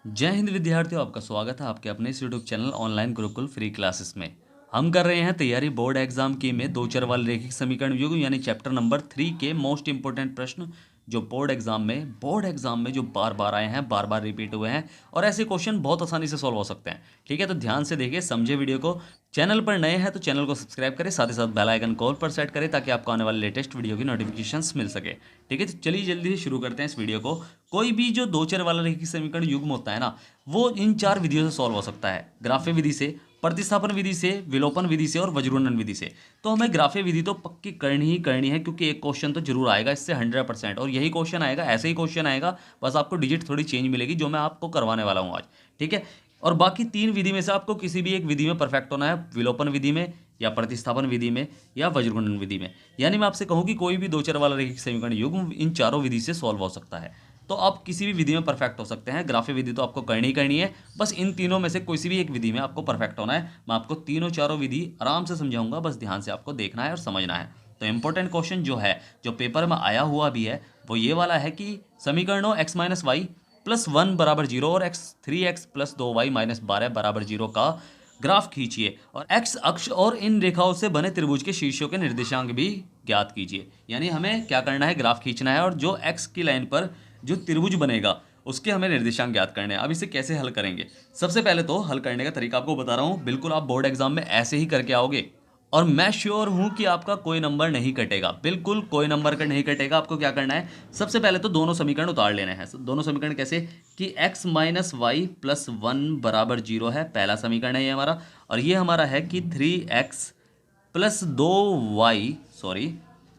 जय हिंद विद्यार्थियों, आपका स्वागत है आपके अपने इस YouTube channel online Gurukul free classes में। हम कर रहे हैं तैयारी बोर्ड एग्जाम की में दो चर वाले रैखिक समीकरण युग्म यानी चैप्टर नंबर 3 के मोस्ट इंपोर्टेंट प्रश्न जो बोर्ड एग्जाम में जो बार बार आए हैं, बार बार रिपीट हुए हैं और ऐसे क्वेश्चन बहुत आसानी से सॉल्व हो सकते हैं। ठीक है, तो ध्यान से देखिए, समझे वीडियो को। चैनल पर नए हैं तो चैनल को सब्सक्राइब करें, साथ ही साथ बेल आइकन कॉल पर सेट करें ताकि आपको आने वाले लेटेस्ट वीडियो की नोटिफिकेशंस मिल सके। ठीक है, तो चलिए जल्दी से शुरू करते हैं इस वीडियो को। कोई भी जो दो चर वाला रैखिक समीकरण युग्म होता है ना, वो इन चार विधियों से सॉल्व हो सकता है। ग्राफ्य विधि से, प्रतिस्थापन विधि से, विलोपन विधि से और वज्रघूर्णन विधि से। तो हमें ग्राफ्य विधि तो पक्की करनी ही करनी है, क्योंकि एक क्वेश्चन तो जरूर आएगा इससे 100%, और यही क्वेश्चन आएगा, ऐसे ही क्वेश्चन आएगा, बस आपको डिजिट थोड़ी चेंज मिलेगी जो मैं आपको करवाने वाला हूँ आज। ठीक है, और बाकी तीन विधि में से आपको किसी भी एक विधि में परफेक्ट होना है, विलोपन विधि में या प्रतिस्थापन विधि में या वज्रघूर्णन विधि में। यानी मैं आपसे कहूँ कि कोई भी दो चर वाला रैखिक समीकरण युग्म इन चारों विधि से सॉल्व हो सकता है। तो आप किसी भी विधि में परफेक्ट हो सकते हैं। ग्राफ्य विधि तो आपको करनी ही करनी है, बस इन तीनों में से किसी भी एक विधि में आपको परफेक्ट होना है। मैं आपको तीनों चारों विधि आराम से समझाऊंगा, बस ध्यान से आपको देखना है और समझना है। तो इंपॉर्टेंट क्वेश्चन जो है, जो पेपर में आया हुआ भी है, वो ये वाला है कि समीकरणों x माइनस वाई प्लस 1 बराबर 0 और x प्लस 2y माइनस 12 बराबर 0 का ग्राफ खींचिए और x अक्ष और इन रेखाओं से बने त्रिभुज के शीर्षों के निर्देशांक भी ज्ञात कीजिए। यानी हमें क्या करना है, ग्राफ खींचना है और जो x की लाइन पर जो त्रिभुज बनेगा उसके हमें निर्देशांक ज्ञात करने हैं। अब इसे कैसे हल करेंगे, सबसे पहले तो हल करने का तरीका आपको बता रहा हूँ। बिल्कुल आप बोर्ड एग्जाम में ऐसे ही करके आओगे और मैं श्योर हूं कि आपका कोई नंबर नहीं कटेगा, बिल्कुल कोई नंबर का नहीं कटेगा। आपको क्या करना है, सबसे पहले तो दोनों समीकरण उतार लेने हैं। दोनों समीकरण कैसे कि x माइनस वाई प्लस 1 बराबर 0 है, पहला समीकरण है ये हमारा। और ये हमारा है कि 3x प्लस 2y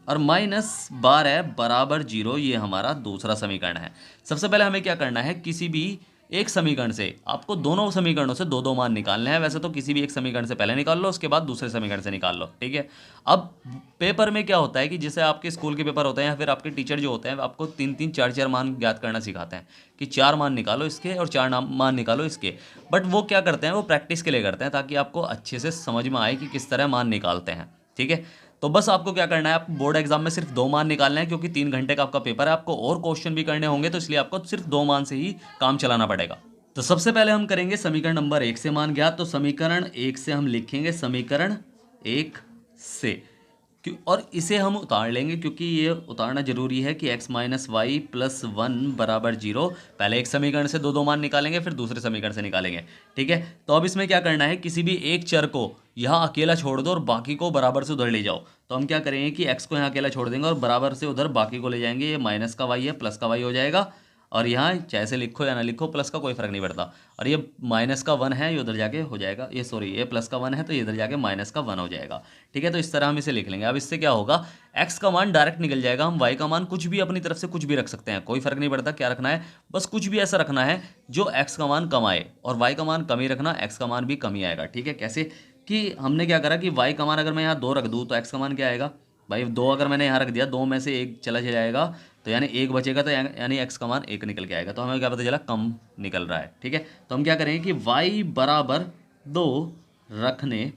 और माइनस 12 बराबर 0, ये हमारा दूसरा समीकरण है। सबसे पहले हमें क्या करना है, किसी भी एक समीकरण से आपको दोनों समीकरणों से दो दो मान निकालने हैं। वैसे तो किसी भी एक समीकरण से पहले निकाल लो, उसके बाद दूसरे समीकरण से निकाल लो। ठीक है, अब पेपर में क्या होता है कि जैसे आपके स्कूल के पेपर होते हैं या फिर आपके टीचर जो होते हैं आपको तीन तीन चार चार मान ज्ञात करना सिखाते हैं कि चार मान निकालो इसके और चार मान निकालो इसके। बट वो क्या करते हैं, वो प्रैक्टिस के लिए करते हैं ताकि आपको अच्छे से समझ में आए कि किस तरह मान निकालते हैं। ठीक है, तो बस आपको क्या करना है, आप बोर्ड एग्जाम में सिर्फ दो मान निकालने हैं, क्योंकि 3 घंटे का आपका पेपर है, आपको और क्वेश्चन भी करने होंगे, तो इसलिए आपको सिर्फ दो मान से ही काम चलाना पड़ेगा। तो सबसे पहले हम करेंगे समीकरण नंबर 1 से मान ज्ञात। तो समीकरण 1 से हम लिखेंगे समीकरण 1 से, क्यों, और इसे हम उतार लेंगे क्योंकि ये उतारना जरूरी है कि x माइनस वाई प्लस 1 बराबर 0। पहले एक समीकरण से दो दो मान निकालेंगे, फिर दूसरे समीकरण से निकालेंगे। ठीक है, तो अब इसमें क्या करना है, किसी भी एक चर को यहाँ अकेला छोड़ दो और बाकी को बराबर से उधर ले जाओ। तो हम क्या करेंगे कि x को यहाँ अकेला छोड़ देंगे और बराबर से उधर बाकी को ले जाएंगे। ये माइनस का y है, प्लस का y हो जाएगा। और यहाँ चाहे से लिखो या ना लिखो, प्लस का कोई फर्क नहीं पड़ता। और ये माइनस का 1 है, ये उधर जाके हो जाएगा, ये प्लस का 1 है तो ये इधर जाके माइनस का 1 हो जाएगा। ठीक है, तो इस तरह हम इसे लिख लेंगे। अब इससे क्या होगा, x का मान डायरेक्ट निकल जाएगा। हम y का मान कुछ भी अपनी तरफ से कुछ भी रख सकते हैं, कोई फर्क नहीं पड़ता क्या रखना है, बस कुछ भी ऐसा रखना है जो x का मान कम आए, और y का मान कम ही रखना, x का मान भी कम ही आएगा। ठीक है, कैसे कि हमने क्या करा कि y का मान अगर मैं यहाँ 2 रख दूँ तो x का मान क्या आएगा भाई, 2 अगर मैंने यहाँ रख दिया, 2 में से एक चला जाएगा तो यानी 1 बचेगा, तो यानी x का मान 1 निकल के आएगा। तो हमें क्या पता चला, कम निकल रहा है। ठीक है, तो हम क्या करेंगे कि y बराबर 2 रखने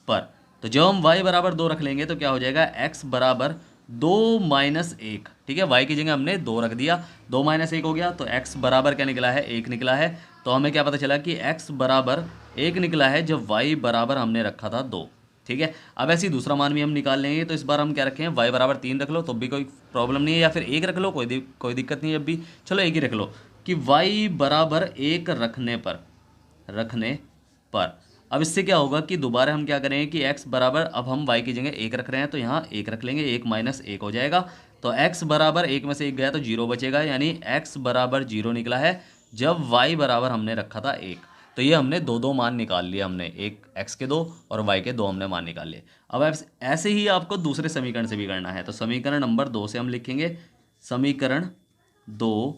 पर, तो जब हम y बराबर 2 रख लेंगे तो क्या हो जाएगा, x बराबर 2 माइनस 1। ठीक है, y की जगह हमने 2 रख दिया, 2 माइनस 1 हो गया, तो x बराबर क्या निकला है, 1 निकला है। तो हमें क्या पता चला कि x बराबर 1 निकला है जब y बराबर हमने रखा था 2। ठीक है, अब ऐसे ही दूसरा मान भी हम निकाल लेंगे। तो इस बार हम क्या रखें, y बराबर 3 रख लो तो भी कोई प्रॉब्लम नहीं है, या फिर 1 रख लो, कोई दिक्कत नहीं है। अब भी चलो 1 ही रख लो कि y बराबर 1 रखने पर अब इससे क्या होगा कि दोबारा हम क्या करेंगे कि x बराबर, अब हम y की जगह 1 रख रहे हैं तो यहाँ 1 रख लेंगे, 1 माइनस 1 हो जाएगा। तो x बराबर 1 में से 1 गया तो 0 बचेगा, यानी x बराबर 0 निकला है जब y बराबर हमने रखा था 1। तो ये हमने दो दो मान निकाल लिए, हमने एक x के 2 और y के 2 हमने मान निकाल लिए। अब ऐसे ही आपको दूसरे समीकरण से भी करना है। तो समीकरण नंबर 2 से हम लिखेंगे समीकरण 2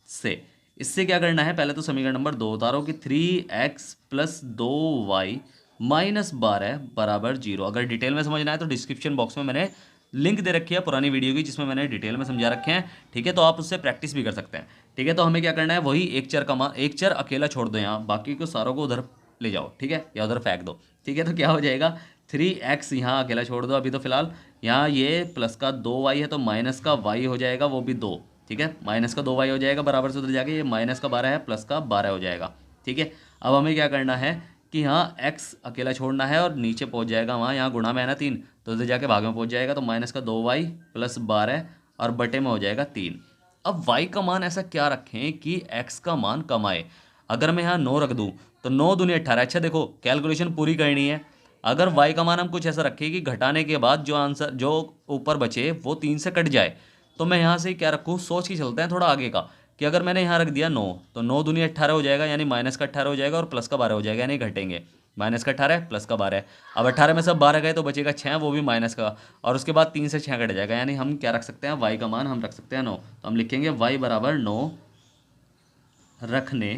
से, इससे क्या करना है, पहले तो समीकरण नंबर 2 उतारो कि 3x प्लस 2y माइनस 12 बराबर 0। अगर डिटेल में समझना है तो डिस्क्रिप्शन बॉक्स में मैंने लिंक दे रखी है पुरानी वीडियो की, जिसमें मैंने डिटेल में समझा रखे हैं। ठीक है, तो आप उससे प्रैक्टिस भी कर सकते हैं। ठीक है, तो हमें क्या करना है, वही एक चर का मान, एक चर अकेला छोड़ दो यहाँ, बाकी को सारों को उधर ले जाओ। ठीक है, या उधर फेंक दो। ठीक है, तो क्या हो जाएगा, 3x यहाँ अकेला छोड़ दो अभी तो फिलहाल। यहाँ ये प्लस का 2y है तो माइनस का y हो जाएगा, वो भी 2। ठीक है, माइनस का 2y हो जाएगा, बराबर से उधर जाके ये माइनस का 12 है, प्लस का 12 हो जाएगा। ठीक है, अब हमें क्या करना है कि यहाँ x अकेला छोड़ना है और नीचे पहुँच जाएगा वहाँ, यहाँ गुणा में है ना 3, तो उधर जाके भाग में पहुँच जाएगा, तो माइनस का 2y प्लस 12 और बटे में हो जाएगा 3। अब y का मान ऐसा क्या रखें कि x का मान कम आए। अगर मैं यहाँ 9 रख दूँ तो 9 दूनी 18। अच्छा देखो, कैलकुलेशन पूरी करनी है। अगर y का मान हम कुछ ऐसा रखें कि घटाने के बाद जो आंसर जो ऊपर बचे वो 3 से कट जाए, तो मैं यहाँ से क्या रखूँ, सोच के चलते हैं थोड़ा आगे का, कि अगर मैंने यहाँ रख दिया 9, तो 9 दूनी 18 हो जाएगा, यानी माइनस का 18 हो जाएगा और प्लस का 12 हो जाएगा, यानी घटेंगे। माइनस का 18 प्लस का 12। अब 18 में सब 12 गए तो बचेगा 6, वो भी माइनस का, और उसके बाद 3 से 6 कट जाएगा, यानी हम क्या रख सकते हैं, y का मान हम रख सकते हैं 9। तो हम लिखेंगे y बराबर 9 रखने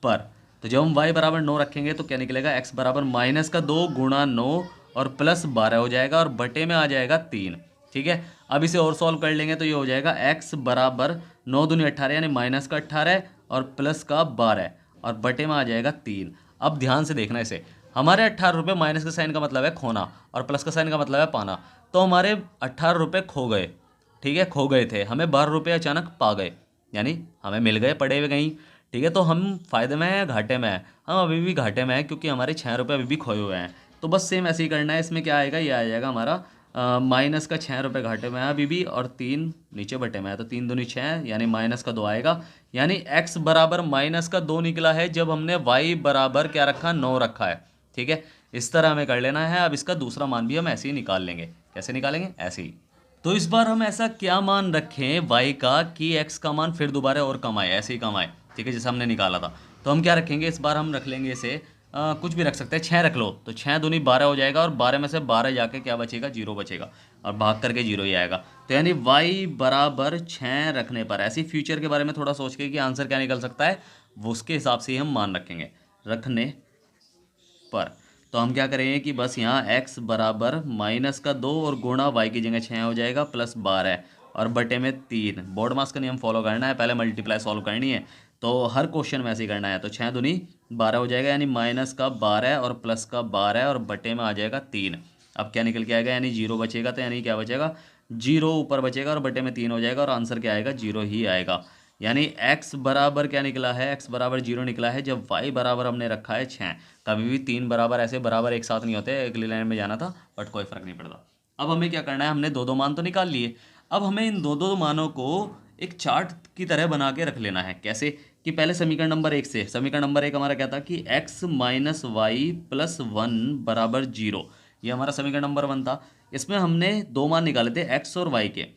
पर। तो जब हम y बराबर 9 रखेंगे तो क्या निकलेगा, x बराबर माइनस का 2 गुणा 9 और प्लस 12 हो जाएगा, और बटे में आ जाएगा 3। ठीक है, अब इसे और सॉल्व कर लेंगे तो ये हो जाएगा x बराबर 9 दूनी 18, यानी माइनस का 18 और प्लस का 12 और बटे में आ जाएगा 3। अब ध्यान से देखना इसे, हमारे 18 रुपये, माइनस का साइन का मतलब है खोना और प्लस का साइन का मतलब है पाना, तो हमारे 18 रुपये खो गए। ठीक है, खो गए थे, हमें 12 रुपये अचानक पा गए, यानी हमें मिल गए पड़े हुए कहीं। ठीक है, तो हम फायदे में हैं या घाटे में हैं, हम अभी भी घाटे में हैं, क्योंकि हमारे 6 रुपये अभी भी खोए हुए हैं। तो बस सेम ऐसे ही करना है, इसमें क्या आएगा, ये आ जाएगा हमारा माइनस का 6 रुपये घाटे में है अभी भी, और 3 नीचे बटे में है, तो 3 दूनी 6, यानी माइनस का 2 आएगा, यानी x बराबर माइनस का 2 निकला है जब हमने y बराबर क्या रखा, 9 रखा है। ठीक है, इस तरह हमें कर लेना है। अब इसका दूसरा मान भी हम ऐसे ही निकाल लेंगे। कैसे निकालेंगे, ऐसे ही। तो इस बार हम ऐसा क्या मान रखें y का कि x का मान फिर दोबारा और कम आए, ऐसे ही कम आए। ठीक है, जैसे हमने निकाला था, तो हम क्या रखेंगे इस बार, हम रख लेंगे इसे कुछ भी रख सकते हैं, 6 रख लो, तो 6 दूनी 12 हो जाएगा, और 12 में से 12 जाके क्या बचेगा, 0 बचेगा, और भाग करके 0 ही आएगा। तो यानी y बराबर 6 रखने पर, ऐसे फ्यूचर के बारे में थोड़ा सोच के कि आंसर क्या निकल सकता है, वो उसके हिसाब से ही हम मान रखेंगे, रखने पर। तो हम क्या करेंगे कि बस यहाँ x बराबर माइनस का 2 और गुणा y की जगह 6 हो जाएगा, प्लस 12 और बटे में 3। बोर्ड मास का नियम फॉलो करना है, पहले मल्टीप्लाई सॉल्व करनी है, तो हर क्वेश्चन में ऐसे ही करना है। तो 6 दूनी 12 हो जाएगा, यानी माइनस का 12 और प्लस का 12 और बटे में आ जाएगा 3। अब क्या निकल के आएगा, यानी 0 बचेगा, तो यानी क्या बचेगा, 0 ऊपर बचेगा और बटे में 3 हो जाएगा, और आंसर क्या आएगा, 0 ही आएगा। यानी x बराबर क्या निकला है, x बराबर 0 निकला है जब y बराबर हमने रखा है 6। कभी भी 3 बराबर ऐसे बराबर एक साथ नहीं होते, अगली लाइन में जाना था, बट कोई फर्क नहीं पड़ता। अब हमें क्या करना है, हमने दो दो मान तो निकाल लिए, अब हमें इन दो दो मानों को एक चार्ट की तरह बना के रख लेना है। कैसे कि पहले समीकरण नंबर 1 से, समीकरण नंबर 1 हमारा क्या था कि x माइनस वाई प्लस 1 बराबर 0, ये हमारा समीकरण नंबर 1 था। इसमें हमने दो मान निकाले थे x और y के।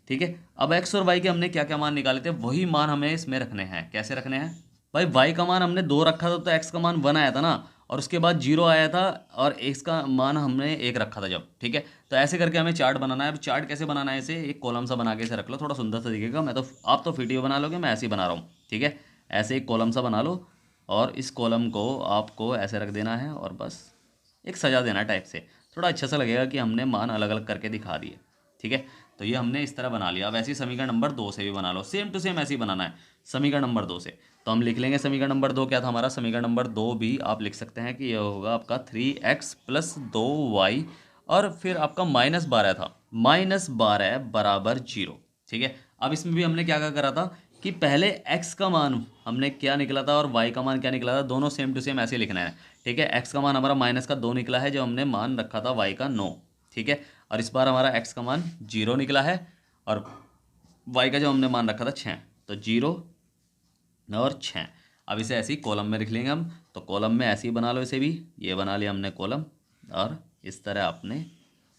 ठीक है, अब x और y के हमने क्या क्या मान निकाले थे, वही मान हमें इसमें रखने हैं। कैसे रखने हैं भाई, y का मान हमने 2 रखा था, तो x का मान 1 आया था ना, और उसके बाद 0 आया था, और x का मान हमने 1 रखा था जब। ठीक है, तो ऐसे करके हमें चार्ट बनाना है। अब चार्ट कैसे बनाना है, इसे एक कॉलम सा बना के इसे रख लो, थोड़ा सुंदर सा दिखेगा। मैं तो, आप तो वीडियो बना लोगे, मैं ऐसे ही बना रहा हूँ। ठीक है, ऐसे एक कॉलम सा बना लो, और इस कॉलम को आपको ऐसे रख देना है, और बस एक सजा देना टाइप से, थोड़ा अच्छा सा लगेगा कि हमने मान अलग अलग करके दिखा दिए। ठीक है, तो ये हमने इस तरह बना लिया। अब ऐसे ही समीकरण नंबर 2 से भी बना लो, सेम टू सेम ऐसे ही बनाना है समीकरण नंबर 2 से। तो हम लिख लेंगे समीकरण नंबर 2 क्या था हमारा, समीकरण नंबर 2 भी आप लिख सकते हैं कि यह होगा आपका 3x प्लस 2y, और फिर आपका -12 था, -12 बराबर 0। ठीक है, अब इसमें भी हमने क्या क्या करा था कि पहले x का मान हमने क्या निकला था और y का मान क्या निकला था, दोनों सेम टू सेम ऐसे लिखना है। ठीक है, x का मान हमारा -2 निकला है जो हमने मान रखा था y का 9। ठीक है, और इस बार हमारा x का मान 0 निकला है, और y का जो हमने मान रखा था 6, तो 0 और 6। अब इसे ऐसे ही कॉलम में लिख लेंगे हम, तो कॉलम में ऐसे ही बना लो, इसे भी ये बना लिया हमने कॉलम, और इस तरह आपने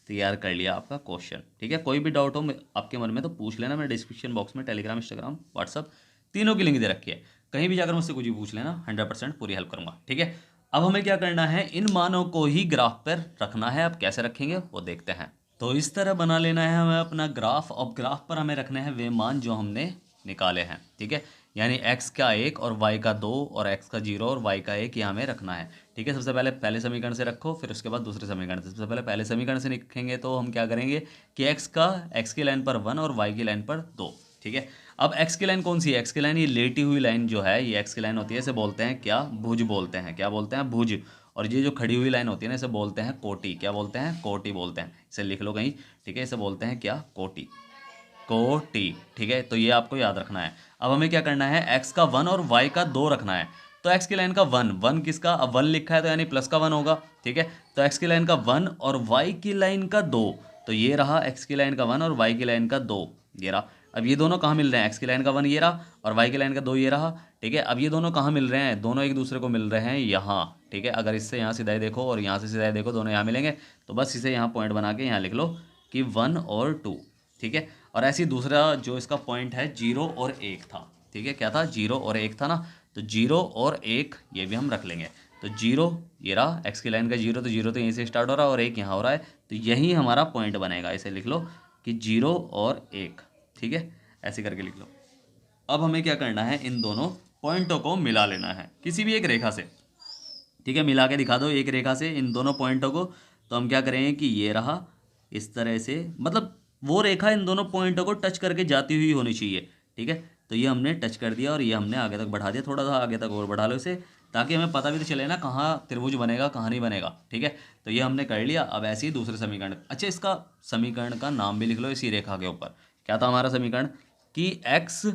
तैयार कर लिया आपका क्वेश्चन। ठीक है, कोई भी डाउट हो आपके मन में तो पूछ लेना, मैं डिस्क्रिप्शन बॉक्स में टेलीग्राम, इंस्टाग्राम, व्हाट्सअप तीनों की लिंक दे रखी है, कहीं भी जाकर मुझसे कुछ भी पूछ लेना, 100% पूरी हेल्प करूंगा। ठीक है, अब हमें क्या करना है, इन मानों को ही ग्राफ पर रखना है। अब कैसे रखेंगे वो देखते हैं। तो इस तरह बना लेना है हमें अपना ग्राफ। अब ग्राफ पर हमें रखने हैं वे मान जो हमने निकाले हैं। ठीक है, यानी x का 1 और y का 2 और x का 0 और y का 1 यहाँ हमें रखना है। ठीक है, सबसे पहले पहले समीकरण से रखो, फिर उसके बाद दूसरे समीकरण से। सबसे पहले पहले समीकरण से लिखेंगे तो हम क्या करेंगे कि x की लाइन पर 1 और y की लाइन पर 2। ठीक है, अब x की लाइन कौन सी है, x की लाइन ये लेटी हुई लाइन जो है, ये x की लाइन होती है, इसे बोलते हैं क्या, भुज बोलते हैं। क्या बोलते हैं, भुज। और ये जो खड़ी हुई लाइन होती है ना, इसे बोलते हैं कोटि। क्या बोलते हैं, कोटि बोलते हैं। इसे लिख लो कहीं। ठीक है, इसे बोलते हैं क्या, कोटि। कोटि। ठीक है, तो ये आपको याद रखना है। अब हमें क्या करना है, x का 1 और y का 2 रखना है। तो x की लाइन का 1 किसका, अब 1 लिखा है तो यानी प्लस का 1 होगा। ठीक है, तो x की लाइन का 1 और y की लाइन का 2, तो ये रहा x की लाइन का 1 और y की लाइन का 2, ये रहा। अब ये दोनों कहाँ मिल रहे हैं, x की लाइन का 1 ये रहा और y की लाइन का 2 ये रहा। ठीक है, अब ये दोनों कहाँ मिल रहे हैं, दोनों एक दूसरे को मिल रहे हैं यहाँ। ठीक है, अगर इससे यहाँ सीधा देखो और यहाँ से सीधा देखो, दोनों यहाँ मिलेंगे, तो बस इसे यहाँ पॉइंट बना के यहाँ लिख लो कि 1 और 2। ठीक है, और ऐसे ही दूसरा जो इसका पॉइंट है 0 और 1 था। ठीक है, क्या था, 0 और 1 था ना, तो 0 और 1 ये भी हम रख लेंगे। तो 0 ये रहा, x की लाइन का 0, तो 0 तो यहीं से स्टार्ट हो रहा है और 1 यहाँ हो रहा है, तो यही हमारा पॉइंट बनेगा। इसे लिख लो कि 0 और 1। ठीक है, ऐसे करके लिख लो। अब हमें क्या करना है, इन दोनों पॉइंटों को मिला लेना है किसी भी एक रेखा से। ठीक है, मिला के दिखा दो एक रेखा से इन दोनों पॉइंटों को। तो हम क्या करेंगे कि ये रहा इस तरह से, मतलब वो रेखा इन दोनों पॉइंटों को टच करके जाती हुई होनी चाहिए। ठीक है, तो ये हमने टच कर दिया और ये हमने आगे तक बढ़ा दिया, थोड़ा सा आगे तक और बढ़ा लो इसे, ताकि हमें पता भी तो चले ना कहाँ त्रिभुज बनेगा कहाँ नहीं बनेगा। ठीक है, तो ये हमने कर लिया। अब ऐसे ही दूसरे समीकरण, अच्छा इसका समीकरण का नाम भी लिख लो इसी रेखा के ऊपर। क्या था हमारा समीकरण कि x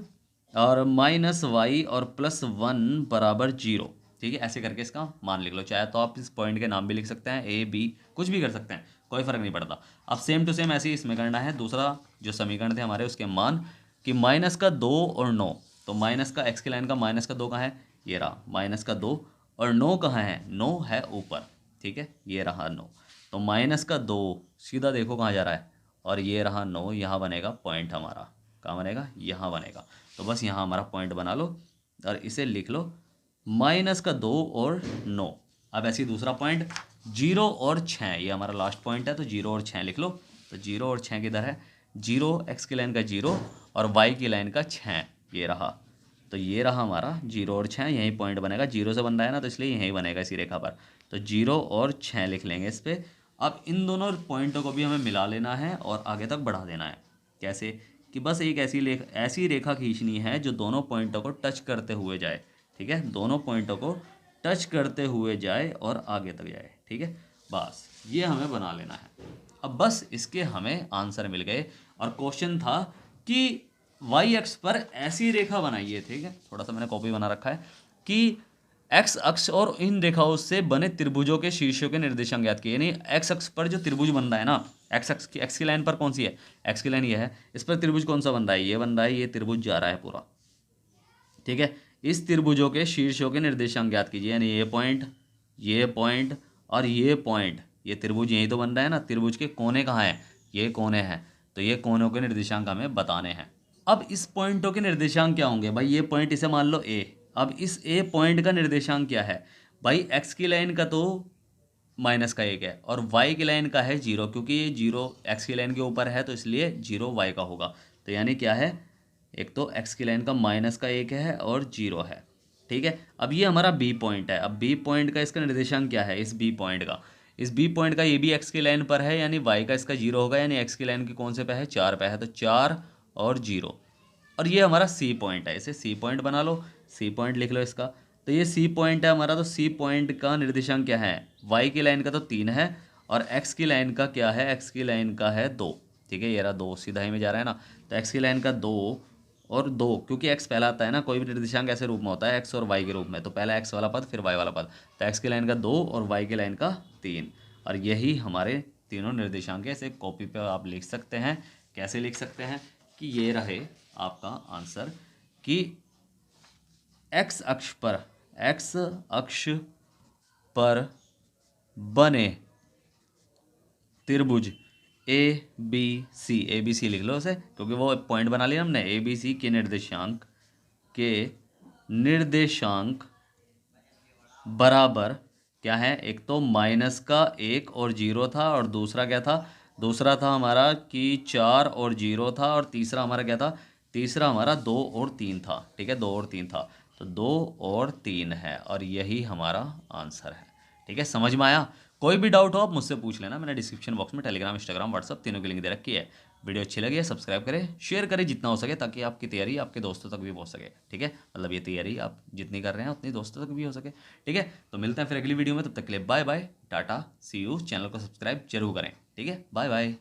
और माइनस वाई और प्लस 1 बराबर 0। ठीक है, ऐसे करके इसका मान लिख लो। चाहे तो आप इस पॉइंट के नाम भी लिख सकते हैं, ए बी कुछ भी कर सकते हैं, कोई फर्क नहीं पड़ता। अब सेम टू सेम ऐसे ही इसमें करना है। दूसरा जो समीकरण थे हमारे उसके मान कि माइनस का 2 और 9, तो माइनस का एक्स की लाइन का माइनस का 2 कहाँ है, ये रहा माइनस का 2, और 9 कहाँ है, 9 है ऊपर। ठीक है, ये रहा 9, तो माइनस का 2 सीधा देखो कहाँ जा रहा है, और ये रहा 9, यहाँ बनेगा पॉइंट हमारा, कहाँ बनेगा, यहाँ बनेगा। तो बस यहाँ हमारा पॉइंट बना लो और इसे लिख लो माइनस का 2 और 9। अब ऐसे ही दूसरा पॉइंट 0 और 6, ये हमारा लास्ट पॉइंट है, तो 0 और 6 लिख लो। तो 0 और 6 किधर है, 0 एक्स की लाइन का 0 और वाई की लाइन का 6, ये रहा। तो ये रहा हमारा 0 और 6, यहीं पॉइंट बनेगा, 0 से बन रहा है ना, तो इसलिए यहीं बनेगा इसी रेखा पर। तो 0 और 6 लिख लेंगे इस पर। अब इन दोनों पॉइंटों को भी हमें मिला लेना है और आगे तक बढ़ा देना है। कैसे, कि बस एक ऐसी रेखा खींचनी है जो दोनों पॉइंटों को टच करते हुए जाए। ठीक है, दोनों पॉइंटों को टच करते हुए जाए और आगे तक जाए। ठीक है, बस ये हमें बना लेना है। अब बस इसके हमें आंसर मिल गए। और क्वेश्चन था कि वाई एक्स पर ऐसी रेखा बनाइए। ठीक है, थोड़ा सा मैंने कॉपी बना रखा है कि एक्स अक्ष और इन रेखाओं से बने त्रिभुजों के शीर्षों के निर्देशांक ज्ञात किए। यानी एक्स अक्ष पर जो त्रिभुज बन रहा है ना, एक्स की लाइन पर कौन सी है, एक्स की लाइन ये है, इस पर त्रिभुज कौन सा बन रहा है, ये बन रहा है, ये त्रिभुज जा रहा है पूरा। ठीक है, इस त्रिभुजों के शीर्षों के निर्देशांक ज्ञात कीजिए। यानी ये पॉइंट और ये पॉइंट, ये त्रिभुज यही तो बन रहा है ना, त्रिभुज के कोने कहाँ हैं, ये कोने हैं, तो ये कोनों के निर्देशांक हमें बताने हैं। अब इस पॉइंटों के निर्देशांक क्या होंगे भाई, ये पॉइंट इसे मान लो ए। अब इस ए पॉइंट का निर्देशांक क्या है भाई, एक्स की लाइन का तो माइनस का 1 है और वाई की लाइन का है 0, क्योंकि ये 0 एक्स की लाइन के ऊपर है तो इसलिए 0 वाई का होगा। तो यानी क्या है, एक तो एक्स की लाइन का माइनस का 1 है और 0 है। ठीक है, अब ये हमारा बी पॉइंट है। अब बी पॉइंट का इसका निर्देशांक क्या है, इस बी पॉइंट का, इस बी पॉइंट का ये भी एक्स की लाइन पर है, यानी वाई का इसका 0 होगा, यानी एक्स की लाइन की कौन से पे है, 4 पे है, तो 4 और 0। और ये हमारा सी पॉइंट है, इसे सी पॉइंट बना लो, सी पॉइंट लिख लो इसका। तो ये सी पॉइंट है हमारा, तो सी पॉइंट का निर्देशांक क्या है, वाई की लाइन का तो 3 है और एक्स की लाइन का क्या है, एक्स की लाइन का है 2। ठीक है, ये रहा 2, सीधा ही में जा रहा है ना, तो एक्स की लाइन का 2 और 2, क्योंकि एक्स पहला आता है ना, कोई भी निर्देशांक ऐसे रूप में होता है एक्स और वाई के रूप में, तो पहला एक्स वाला पद फिर वाई वाला पद, तो एक्स की लाइन का 2 और वाई की लाइन का 3, और यही हमारे तीनों निर्देशांक है। इसे कॉपी पे आप लिख सकते हैं। कैसे लिख सकते हैं कि ये रहे आपका आंसर कि एक्स अक्ष पर बने त्रिभुज ए बी सी लिख लो उसे, क्योंकि वो पॉइंट बना लिया हमने, ए बी सी के निर्देशांक बराबर क्या है, एक तो माइनस का 1 और 0 था, और दूसरा क्या था, दूसरा था हमारा कि 4 और 0 था, और तीसरा हमारा क्या था, तीसरा हमारा 2 और 3 था। ठीक है, 2 और 3 था, तो 2 और 3 है, और यही हमारा आंसर है। ठीक है, समझ में आया। कोई भी डाउट हो आप मुझसे पूछ लेना, मैंने डिस्क्रिप्शन बॉक्स में टेलीग्राम, इंस्टाग्राम, व्हाट्सअप तीनों की लिंक दे रखी है। वीडियो अच्छी लगी है सब्सक्राइब करें, शेयर करें जितना हो सके, ताकि आपकी तैयारी आपके दोस्तों तक भी पहुंच सके। ठीक है, मतलब ये तैयारी आप जितनी कर रहे हैं उतनी दोस्तों तक भी हो सके। ठीक है, तो मिलते हैं फिर अगली वीडियो में, तब तक के लिए bye bye tata see you. Channel को सब्सक्राइब जरूर करें। ठीक है, बाय बाय।